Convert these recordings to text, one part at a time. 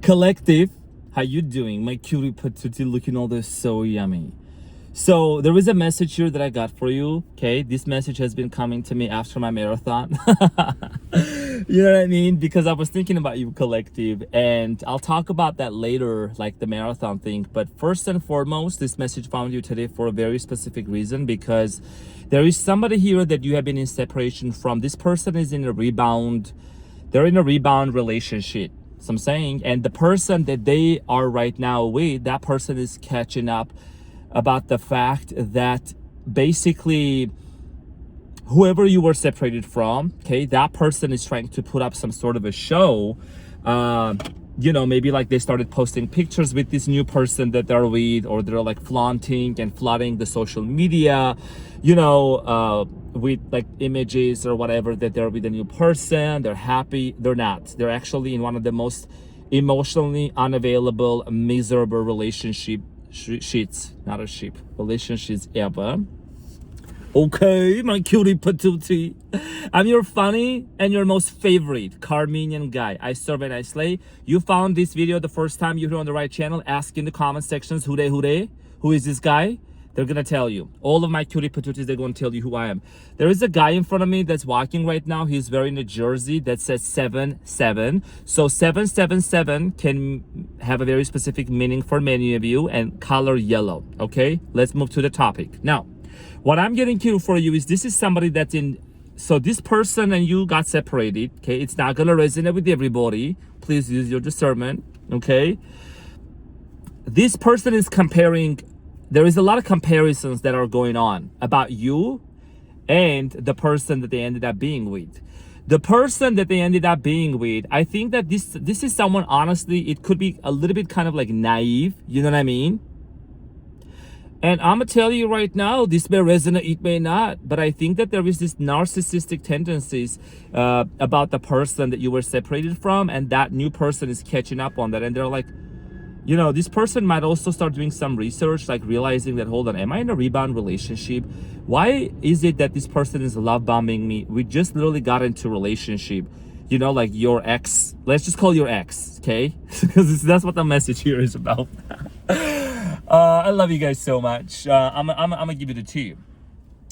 Collective, how you doing? My cutie patootie looking all this so yummy. So there is a message here that I got for you. Okay, this message has been coming to me after my marathon. You know what I mean? Because I was thinking about you, collective, and I'll talk about that later, like the marathon thing. But first and foremost, this message found you today for a very specific reason, because there is somebody here that you have been in separation from. This person is in a rebound. They're in a rebound relationship. So I'm saying, and the person that they are right now with, that person is catching up about the fact that basically whoever you were separated from, okay, that person is trying to put up some sort of a show. You know, maybe like they started posting pictures with this new person that they're with, or they're like flaunting and flooding the social media, you know, with like images or whatever that they're with a new person. They're happy. They're not. They're actually in one of the most emotionally unavailable, miserable relationship sheets, not a sheep, relationships ever. Okay, my cutie patootie. I'm your funny and your most favorite Carmenian guy. I serve and I slay. You found this video the first time you're on the right channel. Ask in the comment sections who is this guy. They're gonna tell you. All of my cutie patooties, they're gonna tell you who I am. There is a guy in front of me that's walking right now. He's wearing a jersey that says 7-7. So 777 can have a very specific meaning for many of you, and color yellow. Okay, let's move to the topic. Now, what I'm getting to for you is this is somebody that's in, so this person and you got separated. Okay, it's not gonna resonate with everybody. Please use your discernment. Okay, this person is comparing. There is a lot of comparisons that are going on about you and the person that they ended up being with. The person that they ended up being with, I think that this is someone, honestly, it could be a little bit kind of like naive, you know what I mean? And I'm gonna tell you right now, this may resonate, it may not, but I think that there is this narcissistic tendencies about the person that you were separated from, and that new person is catching up on that, and they're like, you know, this person might also start doing some research, like realizing that, hold on, am I in a rebound relationship? Why is it that this person is love bombing me? We just literally got into a relationship, you know, like your ex. Let's just call your ex, okay? Because that's what the message here is about. I love you guys so much. I'm gonna give you the tea,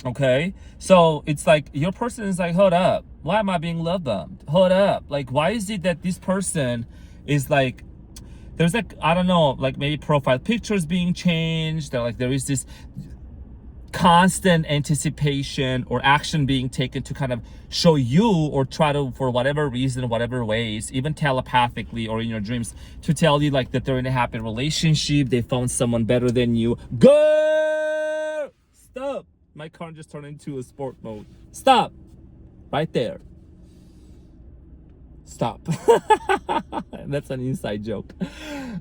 okay? So it's like your person is like, hold up, why am I being love bombed? Hold up, like, why is it that this person is like, there's like, I don't know, like maybe profile pictures being changed. There is this constant anticipation or action being taken to kind of show you, or try to, for whatever reason, whatever ways, even telepathically or in your dreams, to tell you like that they're in a happy relationship, they found someone better than you. Girl, stop. My car just turned into a sport mode. Stop. Right there. Stop. That's an inside joke.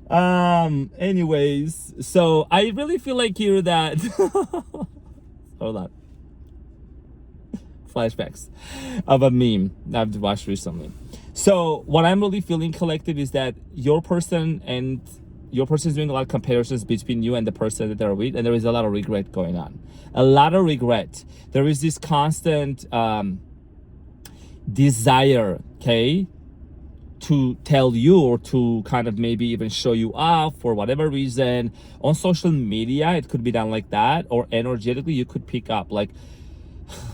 Anyways, so I really feel like here that hold on, flashbacks of a meme I've watched recently. So what I'm really feeling, collective, is that your person is doing a lot of comparisons between you and the person that they're with, and there is a lot of regret going on. A lot of regret. There is this constant desire, okay, to tell you, or to kind of maybe even show you off for whatever reason on social media. It could be done like that, or energetically you could pick up like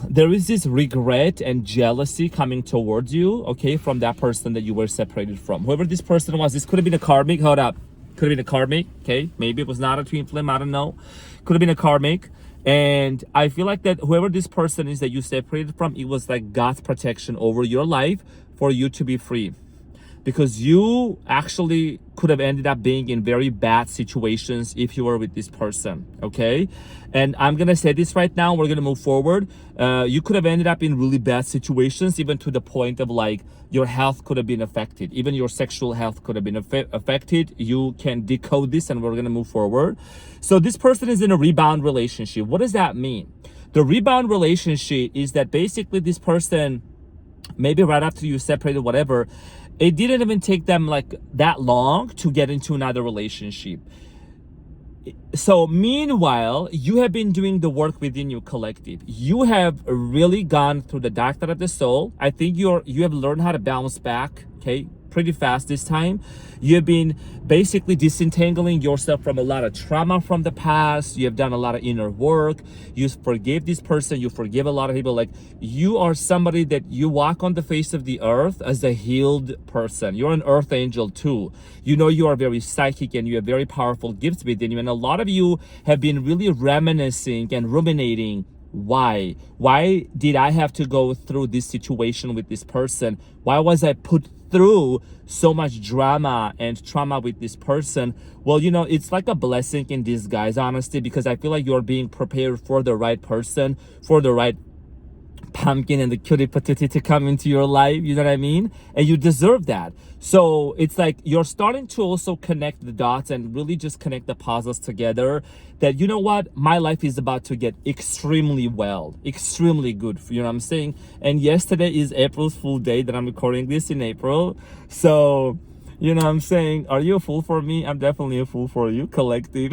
there is this regret and jealousy coming towards you, okay, from that person that you were separated from. Whoever this person was, this could have been a karmic. Hold up, could have been a karmic. Okay, maybe it was not a twin flame, I don't know. Could have been a karmic. And I feel like that whoever this person is that you separated from, it was like God's protection over your life for you to be free. Because you actually could have ended up being in very bad situations if you were with this person, okay? And I'm gonna say this right now, we're gonna move forward. You could have ended up in really bad situations, even to the point of like your health could have been affected. Even your sexual health could have been affected. You can decode this and we're gonna move forward. So this person is in a rebound relationship. What does that mean? The rebound relationship is that basically this person, maybe right after you separated, whatever, it didn't even take them like that long to get into another relationship. So meanwhile, you have been doing the work within your collective. You have really gone through the dark night of the soul. I think you have learned how to bounce back, okay? pretty fast this time. You've been basically disentangling yourself from a lot of trauma from the past. You have done a lot of inner work. You forgive this person. You forgive a lot of people. Like, you are somebody that you walk on the face of the earth as a healed person. You're an earth angel too. You know, you are very psychic and you have very powerful gifts within you. And a lot of you have been really reminiscing and ruminating. Why did I have to go through this situation with this person? Why was I put through so much drama and trauma with this person? Well, you know, it's like a blessing in disguise, honestly, because I feel like you're being prepared for the right person, for the right pumpkin and the cutie patootie to come into your life. You know what I mean? And you deserve that. So it's like you're starting to also connect the dots and really just connect the puzzles together, that, you know what, my life is about to get extremely well, extremely good. You know what I'm saying? And yesterday is April's Fool Day that I'm recording this in April. So, you know what I'm saying? Are you a fool for me? I'm definitely a fool for you, collective.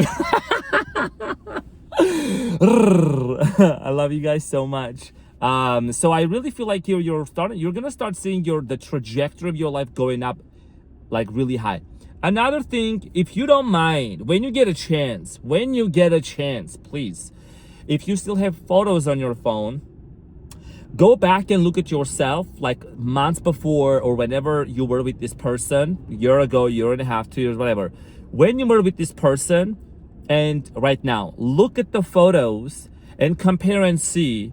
I love you guys so much. So I really feel like you're gonna start seeing the trajectory of your life going up, like, really high. Another thing, if you don't mind, when you get a chance, please, if you still have photos on your phone, go back and look at yourself like months before or whenever you were with this person, a year ago, year and a half, 2 years, whatever. When you were with this person and right now, look at the photos and compare and see,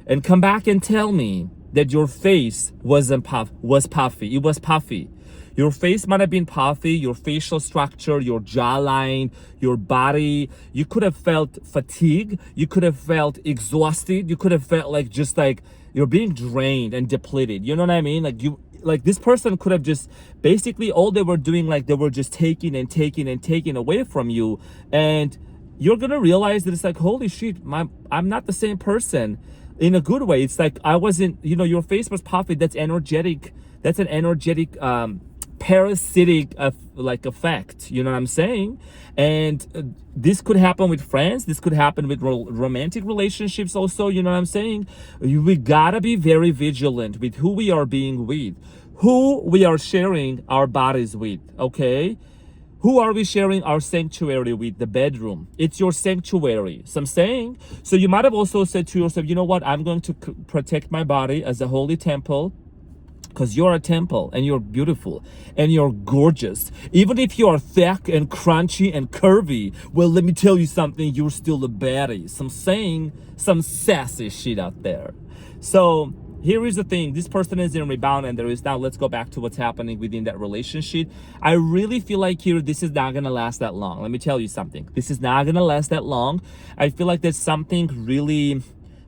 and come back and tell me that your face was puffy. It was puffy. Your face might have been puffy, your facial structure, your jawline, your body. You could have felt fatigue. You could have felt exhausted. You could have felt like just like you're being drained and depleted. You know what I mean? Like this person could have just basically all they were doing, like they were just taking and taking and taking away from you. And you're going to realize that it's like, holy shit, I'm not the same person. In a good way. It's like I wasn't, you know, your face was puffy. That's energetic. That's an energetic parasitic like effect. You know what I'm saying? And this could happen with friends. This could happen with romantic relationships also. You know what I'm saying? We gotta be very vigilant with who we are being with, who we are sharing our bodies with. Okay. Who are we sharing our sanctuary with? The bedroom. It's your sanctuary. So I'm saying, so you might have also said to yourself, you know what? I'm going to protect my body as a holy temple, because you're a temple and you're beautiful and you're gorgeous. Even if you're thick and crunchy and curvy, well, let me tell you something, you're still a baddie. So I'm saying some sassy shit out there. So here is the thing, this person is in rebound and there is now, let's go back to what's happening within that relationship. I really feel like here, this is not gonna last that long. Let me tell you something. This is not gonna last that long. I feel like there's something really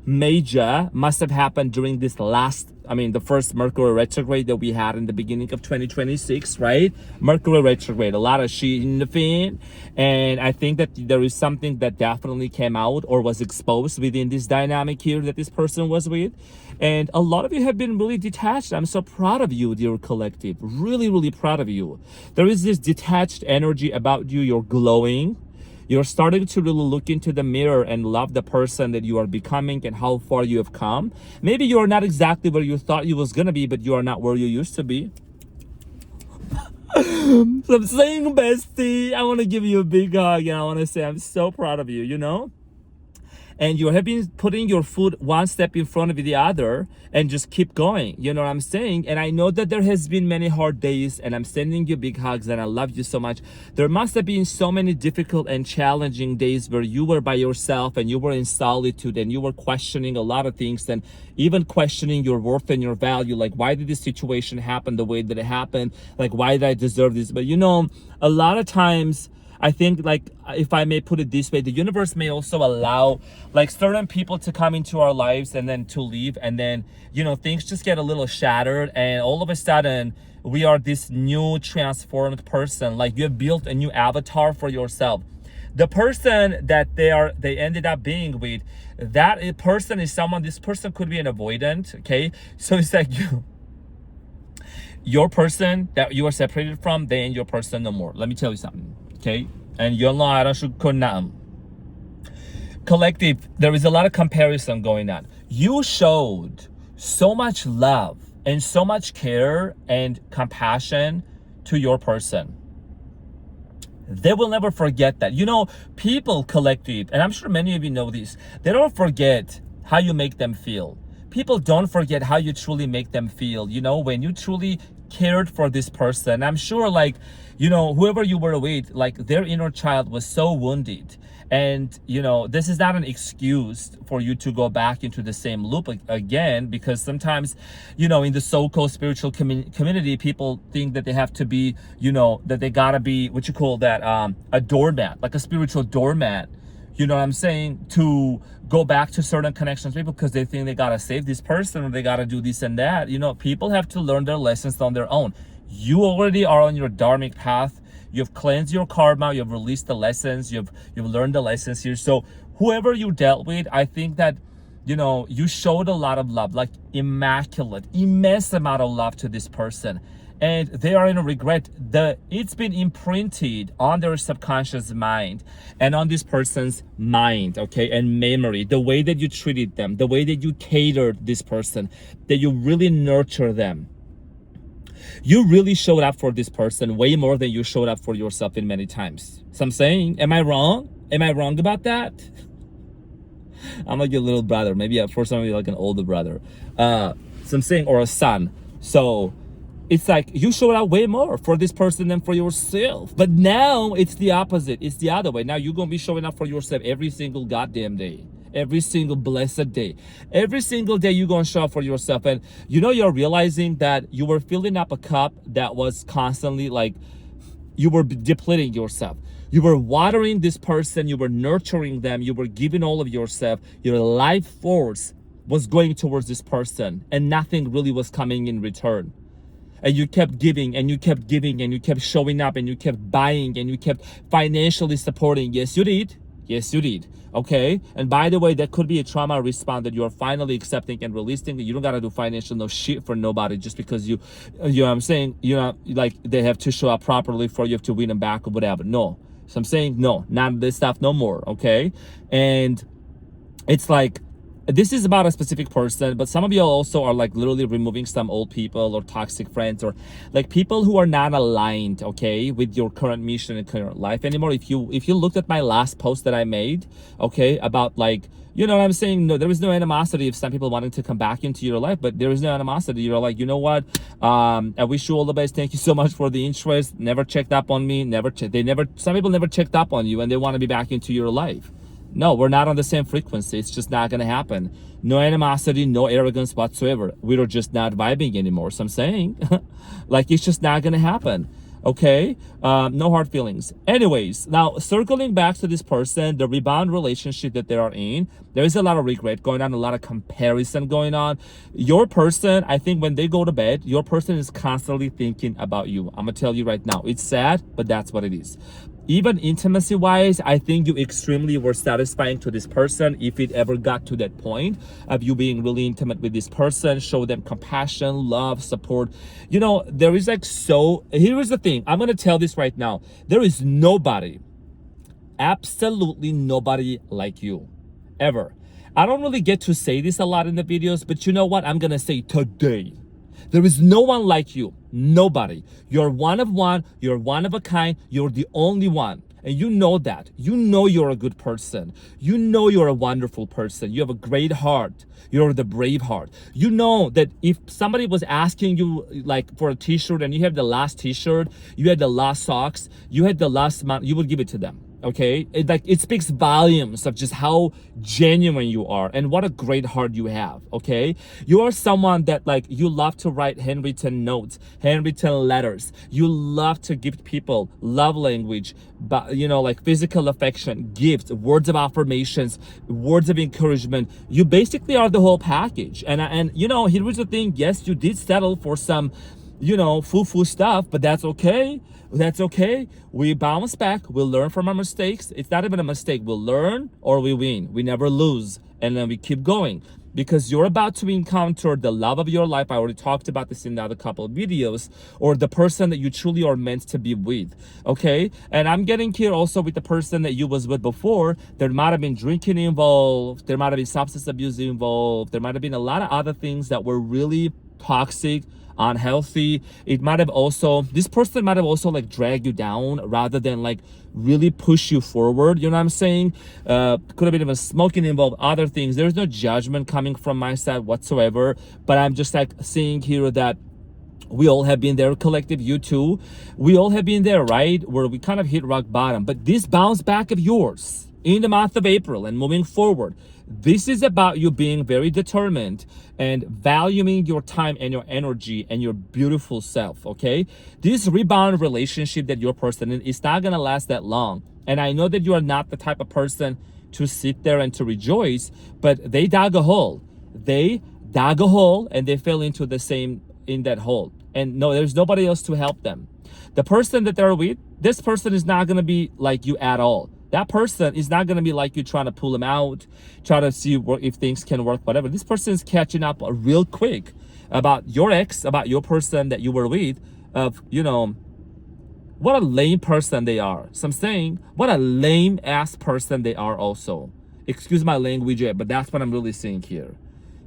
major must have happened during this the first Mercury retrograde that we had in the beginning of 2026, right? Mercury retrograde, a lot of shit in the fan. And I think that there is something that definitely came out or was exposed within this dynamic here that this person was with. And a lot of you have been really detached. I'm so proud of you, dear collective. Really, really proud of you. There is this detached energy about you. You're glowing. You're starting to really look into the mirror and love the person that you are becoming and how far you have come. Maybe you are not exactly where you thought you was going to be, but you are not where you used to be. So I'm saying, bestie, I want to give you a big hug and I want to say I'm so proud of you, you know? And you have been putting your foot one step in front of the other and just keep going. You know what I'm saying? And I know that there has been many hard days and I'm sending you big hugs and I love you so much. There must have been so many difficult and challenging days where you were by yourself and you were in solitude and you were questioning a lot of things and even questioning your worth and your value. Like, why did this situation happen the way that it happened? Like, why did I deserve this? But you know, a lot of times, I think, like, if I may put it this way, the universe may also allow like certain people to come into our lives and then to leave, and then, you know, things just get a little shattered and all of a sudden we are this new transformed person. Like, you have built a new avatar for yourself. The person that they ended up being with, that person is someone, this person could be an avoidant. Okay, so it's like your person that you are separated from, they ain't your person no more. Let me tell you something. Okay, and you're not collective. There is a lot of comparison going on. You showed so much love and so much care and compassion to your person. They will never forget that. People collective, and I'm sure many of you know this, they don't forget how you make them feel. People don't forget how you truly make them feel, when you truly cared for this person. I'm sure, whoever you were with, their inner child was so wounded. And, this is not an excuse for you to go back into the same loop again, because sometimes, in the so-called spiritual community, people think that they have to be, that they gotta be, what you call that, a doormat, like a spiritual doormat. You know what I'm saying? To go back to certain connections with people because they think they gotta save this person or they gotta do this and that. People have to learn their lessons on their own. You already are on your dharmic path. You've cleansed your karma. You've released the lessons. You've learned the lessons here. So whoever you dealt with, I think that, you showed a lot of love, like immense amount of love to this person. And they are in a regret. It's been imprinted on their subconscious mind and on this person's mind, okay, and memory. The way that you treated them, the way that you catered this person, that you really nurture them. You really showed up for this person way more than you showed up for yourself in many times. So I'm saying, am I wrong? Am I wrong about that? I'm like your little brother, maybe for some of you like an older brother. So I'm saying, or a son. So it's like you showed up way more for this person than for yourself. But now it's the opposite. It's the other way. Now you're going to be showing up for yourself every single goddamn day. Every single blessed day. Every single day you're going to show up for yourself. And you're realizing that you were filling up a cup that was constantly you were depleting yourself. You were watering this person. You were nurturing them. You were giving all of yourself. Your life force was going towards this person. And nothing really was coming in return. And you kept giving and you kept giving and you kept showing up and you kept buying and you kept financially supporting. Yes, you did. Yes, you did. Okay. And by the way, that could be a trauma response that you are finally accepting and releasing. You don't got to do financial no shit for nobody just because you know what I'm saying? They have to show up properly for you have to win them back or whatever. No. So I'm saying, no, not this stuff no more. Okay. And it's this is about a specific person, but some of you also are literally removing some old people or toxic friends or people who are not aligned, okay, with your current mission and current life anymore. If you looked at my last post that I made, okay, about you know what I'm saying? No, there is no animosity if some people wanting to come back into your life, but there is no animosity. You're like, you know what? I wish you all the best. Thank you so much for the interest. Never checked up on me. Some people never checked up on you and they want to be back into your life. No, we're not on the same frequency. It's just not going to happen. No animosity, no arrogance whatsoever. We're just not vibing anymore. So I'm saying, it's just not going to happen. Okay? No hard feelings. Anyways, now circling back to this person, the rebound relationship that they are in, there is a lot of regret going on, a lot of comparison going on. Your person, I think when they go to bed, your person is constantly thinking about you. I'm going to tell you right now. It's sad, but that's what it is. Even intimacy-wise, I think you extremely were satisfying to this person if it ever got to that point of you being really intimate with this person, show them compassion, love, support. There is here is the thing. I'm going to tell this right now. There is nobody, absolutely nobody like you, ever. I don't really get to say this a lot in the videos, but you know what? I'm going to say today. There is no one like you. Nobody. You're one of one. You're one of a kind. You're the only one. And you know that. You know you're a good person. You know you're a wonderful person. You have a great heart. You're the brave heart. You know that if somebody was asking you for a t-shirt and you have the last t-shirt, you had the last socks, you had the last month, you would give it to them. Okay, it speaks volumes of just how genuine you are and what a great heart you have. Okay, you are someone that you love to write handwritten notes, handwritten letters. You love to give people love language, but physical affection, gifts, words of affirmations, words of encouragement. You basically are the whole package. And here is the thing. Yes, you did settle for some foo-foo stuff, but that's okay. That's okay. We bounce back. We'll learn from our mistakes. It's not even a mistake. We'll learn or we win. We never lose. And then we keep going because you're about to encounter the love of your life. I already talked about this in the other couple of videos, or the person that you truly are meant to be with. Okay. And I'm getting here also with the person that you was with before. There might have been drinking involved. There might have been substance abuse involved. There might have been a lot of other things that were really toxic, unhealthy. It might have also, this person might have also like dragged you down rather than like really push you forward. You know what I'm saying? Could have been even smoking involved, other things. There's no judgment coming from my side whatsoever, but I'm just like seeing here that we all have been there, collective, you too. We all have been there, right? Where we kind of hit rock bottom. But this bounce back of yours in the month of April and moving forward, this is about you being very determined and valuing your time and your energy and your beautiful self, okay? This rebound relationship that you're person in is not gonna last that long. And I know that you are not the type of person to sit there and to rejoice, but they dug a hole. They dug a hole and they fell into the same, in that hole. And no, there's nobody else to help them. The person that they're with, this person is not gonna be like you at all. That person is not gonna be like you trying to pull them out, try to see if things can work, whatever. This person is catching up real quick about your ex, about your person that you were with, of, you know, what a lame person they are. So I'm saying, what a lame ass person they are also. Excuse my language, but that's what I'm really seeing here.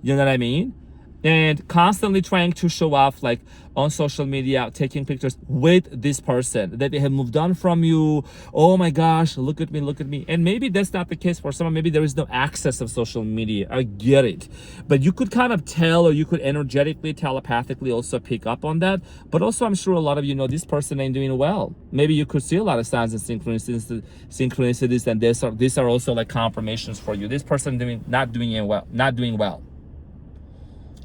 You know what I mean? And constantly trying to show off like on social media, taking pictures with this person that they have moved on from you. Oh my gosh, look at me, look at me. And maybe that's not the case for someone. Maybe there is no access of social media. I get it. But you could kind of tell, or you could energetically, telepathically also pick up on that. But also I'm sure a lot of you know this person ain't doing well. Maybe you could see a lot of signs and synchronicities, and these are also like confirmations for you. This person not doing well.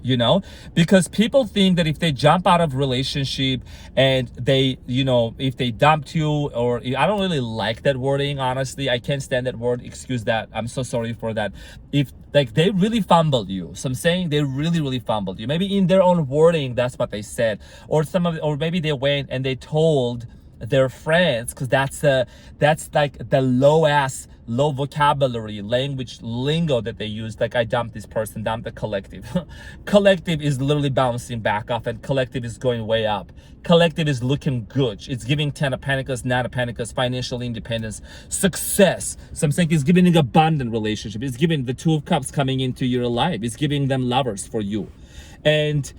You know, because people think that if they jump out of relationship and they, you know, if they dumped you, or I don't really like that wording, honestly. I can't stand that word. Excuse that. I'm so sorry for that. If like they really fumbled you. So I'm saying they really fumbled you. Maybe in their own wording, that's what they said. Or or maybe they went and they told their friends, because that's like the low vocabulary language lingo that they use. Like, I dumped this person, dumped the collective. Collective is literally bouncing back off, and collective is going way up. Collective is looking good. It's giving 10 of Pentacles, 9 of Pentacles, financial independence, success. So I'm saying it's giving an abundant relationship. It's giving the 2 of Cups coming into your life. It's giving them lovers for you. And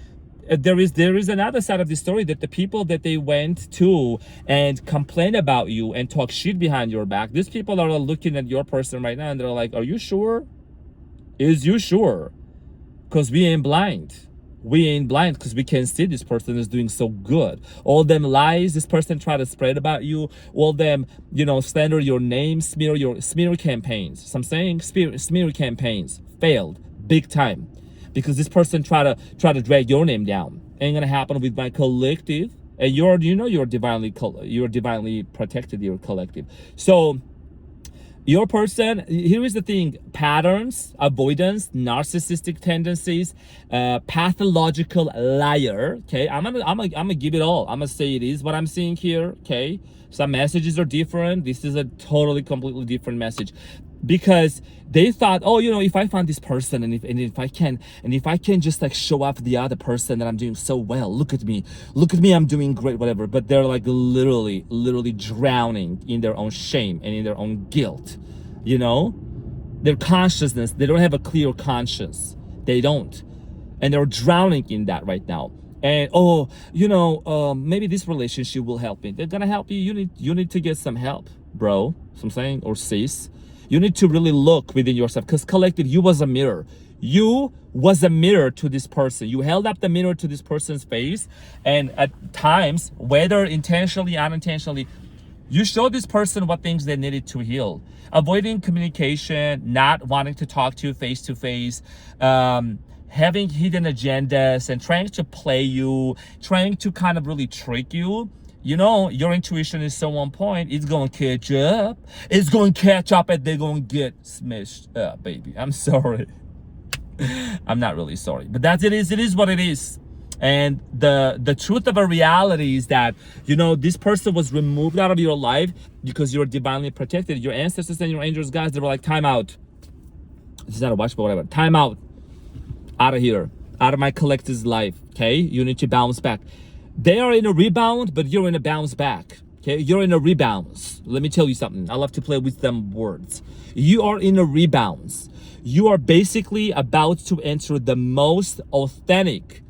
there is another side of the story, that the people that they went to and complain about you and talk shit behind your back, these people are looking at your person right now and they're like, are you sure? Is you sure? Because we ain't blind. We ain't blind because we can see this person is doing so good. All them lies this person try to spread about you, all them, you know, slander your name, smear campaigns. So I'm saying smear campaigns failed big time. Because this person try to drag your name down. Ain't gonna happen with my collective. And you're divinely protected, your collective. So your person, here is the thing: patterns, avoidance, narcissistic tendencies, pathological liar. Okay, I'm gonna give it all. I'm gonna say it is what I'm seeing here. Okay, some messages are different. This is a completely different message. Because they thought, oh, you know, if I find this person and if I can just like show off the other person that I'm doing so well, look at me, I'm doing great, whatever. But they're like literally drowning in their own shame and in their own guilt. You know, their consciousness, they don't have a clear conscience. They don't, and they're drowning in that right now. And oh, you know, maybe this relationship will help me. They're gonna help you. You need to get some help, bro. So I'm saying, or sis. You need to really look within yourself, because collective, you was a mirror. You was a mirror to this person. You held up the mirror to this person's face, and at times, whether intentionally, unintentionally, you showed this person what things they needed to heal. Avoiding communication, not wanting to talk to you face to face, having hidden agendas and trying to play you, trying to kind of really trick you. You know, your intuition is so on point, it's going to catch up. It's going to catch up and they're going to get smashed up, baby. I'm sorry. I'm not really sorry. But it is what it is. And the truth of a reality is that, you know, this person was removed out of your life because you're divinely protected. Your ancestors and your angels, guys, they were like, time out. This is not a watch, but whatever. Time out. Out of here. Out of my collective's life, okay? You need to bounce back. They are in a rebound, but you're in a bounce back. Okay, you're in a rebounds. Let me tell you something. I love to play with them words. You are in a rebounds. You are basically about to enter the most authentic,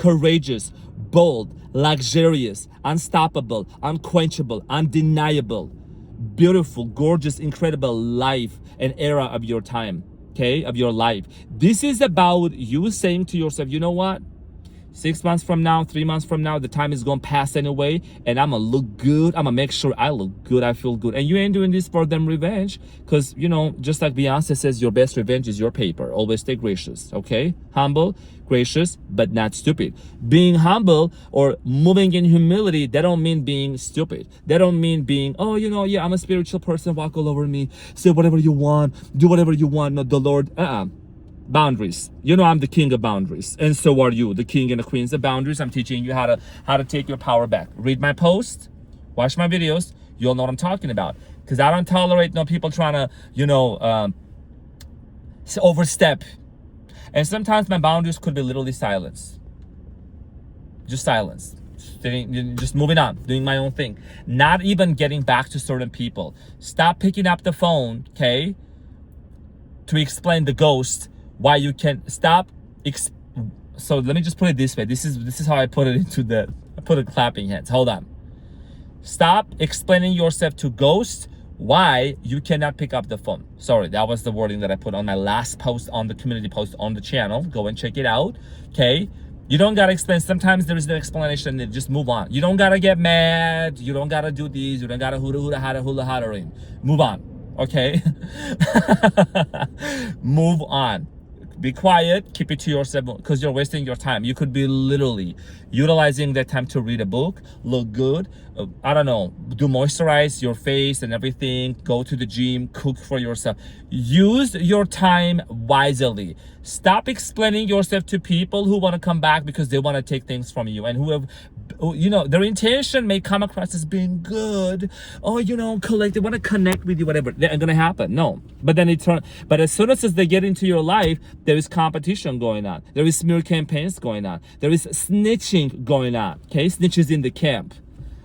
courageous, bold, luxurious, unstoppable, unquenchable, undeniable, beautiful, gorgeous, incredible life and era of your time, okay, of your life. This is about you saying to yourself, you know what? 6 months from now, 3 months from now, the time is gonna pass anyway, and I'm gonna look good. I'm gonna make sure I look good, I feel good. And you ain't doing this for them revenge, because, you know, just like Beyonce says, your best revenge is your paper. Always stay gracious, okay? Humble, gracious, but not stupid. Being humble or moving in humility, that don't mean being stupid. That don't mean being, oh, you know, yeah, I'm a spiritual person, walk all over me, say whatever you want, do whatever you want, not the Lord. Boundaries. You know I'm the king of boundaries, and so are you, the king and the queens of boundaries. I'm teaching you how to take your power back. Read my post, watch my videos, you'll know what I'm talking about. Because I don't tolerate no people trying to, you know, overstep. And sometimes my boundaries could be literally silence. Just silence. Just moving on, doing my own thing. Not even getting back to certain people. Stop picking up the phone, okay, to explain the ghost why you can stop. So let me just put it this way. This is how I put it I put it clapping hands. Hold on. Stop explaining yourself to ghosts why you cannot pick up the phone. Sorry, that was the wording that I put on my last post on the community post on the channel. Go and check it out. Okay. You don't gotta explain. Sometimes there is no explanation. Just move on. You don't gotta get mad. You don't gotta do these. You don't gotta hula hollering. Move on. Okay. Move on. Be quiet, keep it to yourself, because you're wasting your time. You could be literally utilizing that time to read a book, look good, I don't know, do moisturize your face and everything, go to the gym, cook for yourself. Use your time wisely. Stop explaining yourself to people who want to come back because they want to take things from you, and who have, you know, their intention may come across as being good. Oh, you know, they want to connect with you, whatever. That ain't gonna happen. No. But then but as soon as they get into your life, there is competition going on. There is smear campaigns going on. There is snitching going on. Okay, snitches in the camp,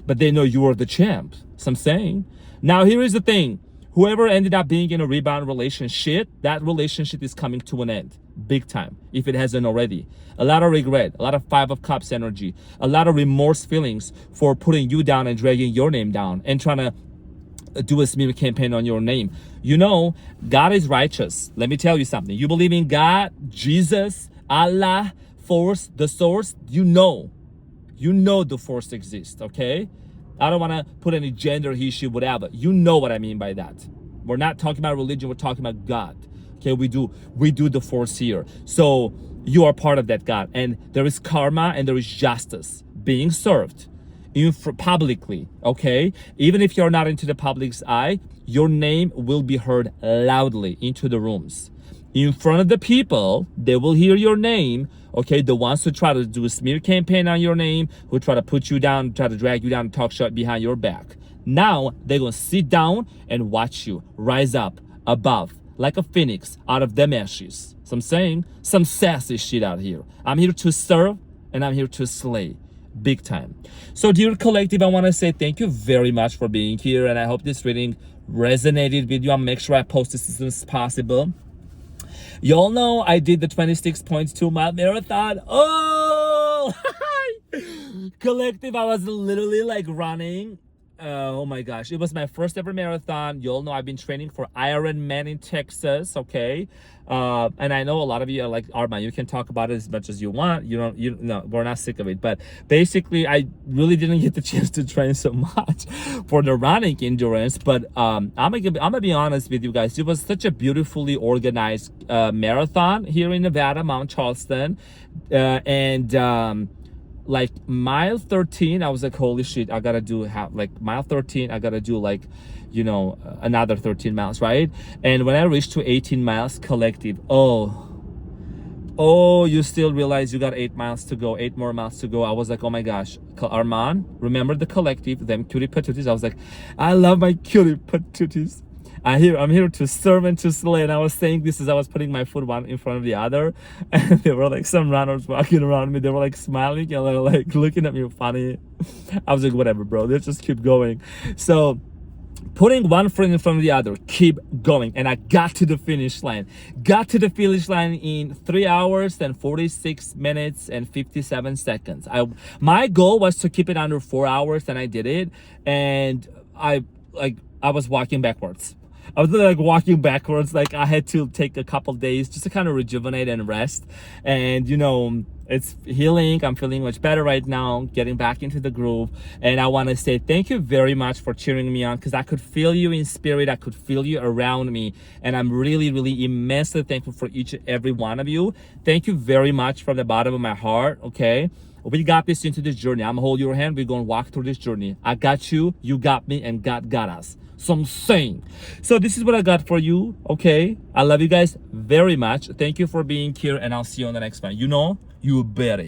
but they know you are the champ. So I'm saying. Now here is the thing. Whoever ended up being in a rebound relationship, that relationship is coming to an end. Big time, if it hasn't already. A lot of regret, a lot of 5 of Cups energy, a lot of remorse feelings for putting you down and dragging your name down and trying to do a smear campaign on your name. You know, God is righteous. Let me tell you something. You believe in God, Jesus, Allah, force, the source. You know the force exists, okay? I don't want to put any gender, he, she, whatever. You know what I mean by that. We're not talking about religion, we're talking about God. Okay, we do the force here. So you are part of that God, and there is karma and there is justice being served publicly. Okay, even if you're not into the public's eye, your name will be heard loudly into the rooms. In front of the people, they will hear your name. Okay, the ones who try to do a smear campaign on your name, who try to put you down, try to drag you down, talk shit behind your back. Now they're gonna sit down and watch you rise up above like a phoenix out of them ashes. So I'm saying, some sassy shit out here. I'm here to serve and I'm here to slay. Big time. So dear collective, I want to say thank you very much for being here, and I hope this reading resonated with you. I'll make sure I post this as soon as possible. Y'all know I did the 26.2 mile marathon. Oh, collective, I was literally like running. Oh my gosh, it was my first ever marathon. Y'all know I've been training for Ironman in Texas, okay? And I know a lot of you are like, Arman, you can talk about it as much as you want. No, we're not sick of it. But basically, I really didn't get the chance to train so much for the running endurance. But I'm gonna be honest with you guys. It was such a beautifully organized marathon here in Nevada, Mount Charleston, like mile 13, I was like, holy shit, I gotta do mile 13, I gotta do like, you know, another 13 miles, right? And when I reached to 18 miles collective, you still realize you got 8 miles to go, 8 more miles to go. I was like, oh my gosh, Arman, remember the collective, them cutie patooties. I was like, I love my cutie patooties. I'm here to serve and to slay. And I was saying this as I was putting my foot one in front of the other, and there were like some runners walking around me. They were like smiling and they were like looking at me funny. I was like, whatever, bro, let's just keep going. So putting one friend in front of the other, keep going. And I got to the finish line. Got to the finish line in 3 hours and 46 minutes and 57 seconds. My goal was to keep it under 4 hours, and I did it. And I was walking backwards. I was like walking backwards. Like I had to take a couple days just to kind of rejuvenate and rest. And you know, it's healing. I'm feeling much better right now, getting back into the groove. And I want to say thank you very much for cheering me on, because I could feel you in spirit. I could feel you around me. And I'm really, really immensely thankful for each and every one of you. Thank you very much from the bottom of my heart, okay? We got this into this journey. I'm gonna hold your hand. We're gonna walk through this journey. I got you, you got me, and God got us. So I'm saying. So this is what I got for you, okay? I love you guys very much. Thank you for being here, and I'll see you on the next one. You know, you better.